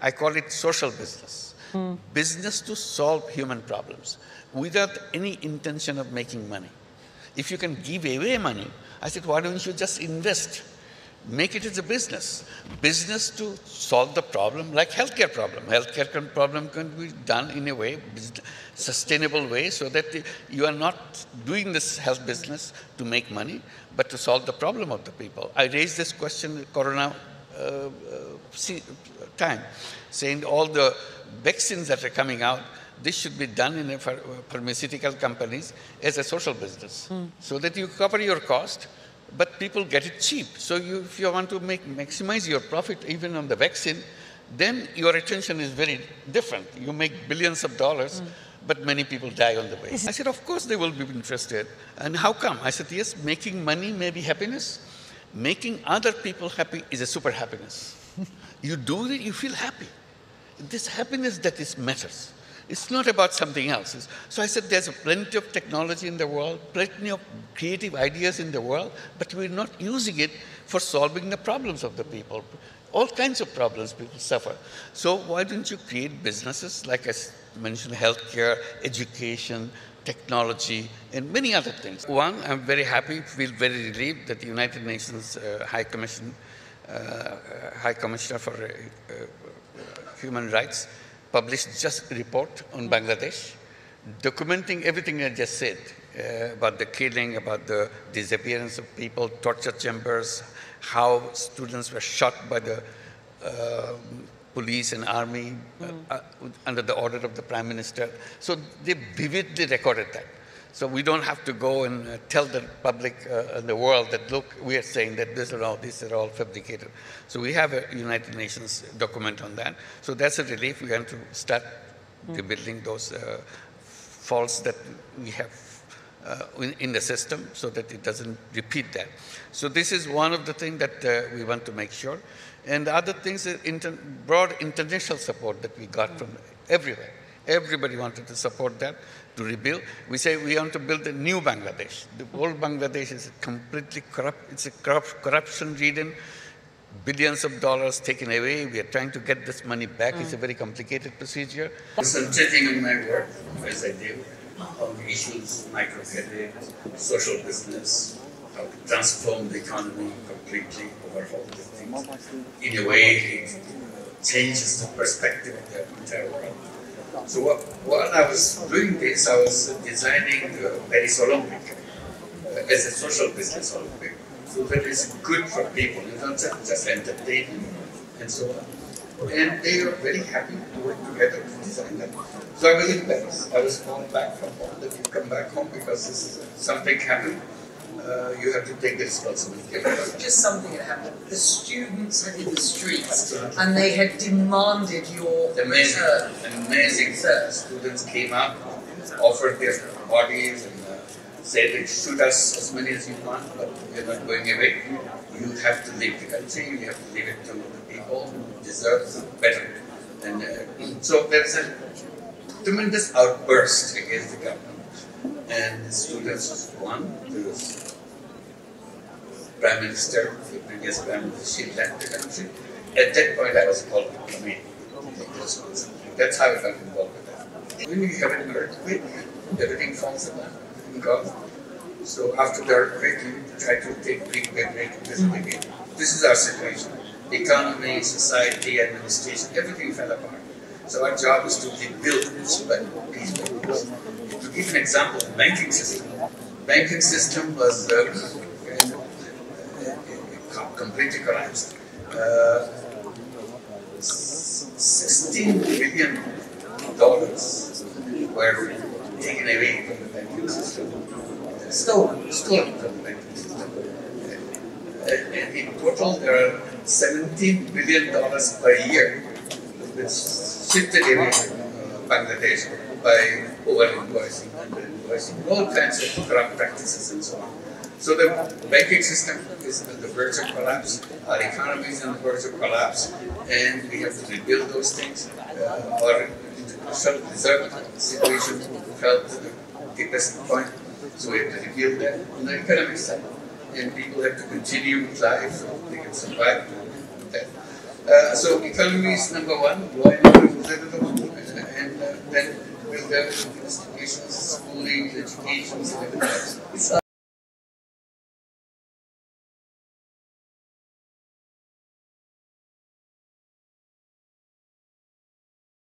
I call it social business. Business to solve human problems without any intention of making money. If you can give away money, I said, why don't you just invest? Make it as a business. Business to solve the problem, like healthcare problem. Healthcare problem can be done in a way, sustainable way, so that you are not doing this health business to make money, but to solve the problem of the people. I raised this question in Corona time, saying all the vaccines that are coming out, this should be done in pharmaceutical companies as a social business, so that you cover your cost, but people get it cheap. So if you want to maximize your profit even on the vaccine, then your attention is very different. You make billions of dollars, but many people die on the way. I said, of course they will be interested. And how come? I said, yes, making money may be happiness. Making other people happy is a super happiness. You do it, you feel happy. This happiness that is matters. It's not about something else. So I said there's plenty of technology in the world, plenty of creative ideas in the world, but we're not using it for solving the problems of the people. All kinds of problems people suffer. So why don't you create businesses, like I mentioned, healthcare, education, technology, and many other things. One, I'm very happy, feel very relieved that the United Nations High Commissioner for Human Rights published just a report on Bangladesh, documenting everything I just said about the killing, about the disappearance of people, torture chambers, how students were shot by the police and army under the order of the Prime Minister. So they vividly recorded that. So we don't have to go and tell the public and the world that, look, we are saying that these are all fabricated. So we have a United Nations document on that. So that's a relief. We want to start rebuilding those faults that we have in the system so that it doesn't repeat that. So this is one of the things that we want to make sure. And the other things is broad international support that we got from everywhere. Everybody wanted to support that, to rebuild. We say we want to build a new Bangladesh. The old Bangladesh is completely corrupt. It's a corruption-ridden, billions of dollars taken away. We are trying to get this money back. It's a very complicated procedure. Concentrating on my work, as I do, on issues, microcredit, social business, how to transform the economy completely, overhaul the things. In a way, it changes the perspective of the entire world. So while I was doing this, I was designing the Paris Olympic as a social business Olympic. So that is good for people, you know, just entertaining and so on. And they were very happy to work together to design that. So I was in Paris. I was called back from home that you come back home because this is, something happened. You have to take the responsibility. It wasn't just something that happened. The students had in the streets and they had demanded your return. Amazing. Students came up, offered their bodies and said, shoot us as many as you want, but we're not going away. You have to leave the country, you have to leave it to the people who deserve better. And so there's a tremendous outburst against the government. And the students won. There was Prime Minister, the previous Prime Minister, she left the country. At that point, I was called to come in. That's how I got involved with that. When you have an earthquake, everything falls apart in God. So after the earthquake, you try to take big break. This is our situation. Economy, society, administration, everything fell apart. So our job is to rebuild piece by piece. To give an example, the banking system. Banking system was completely collapsed. $16 billion were taken away from the banking system. Stolen from the banking system. And in total, there are $17 billion per year which shifted away from Bangladesh by over-invoicing, under-invoicing, all kinds of corrupt practices and so on. So the banking system is on the verge of collapse, our economy is on the verge of collapse, and we have to rebuild those things. Our international reserve situation fell to the deepest point, so we have to rebuild that on the economic side. And people have to continue with life so they can survive with that. So economy is number one, and then we'll go into institutions, schooling, education, everything else.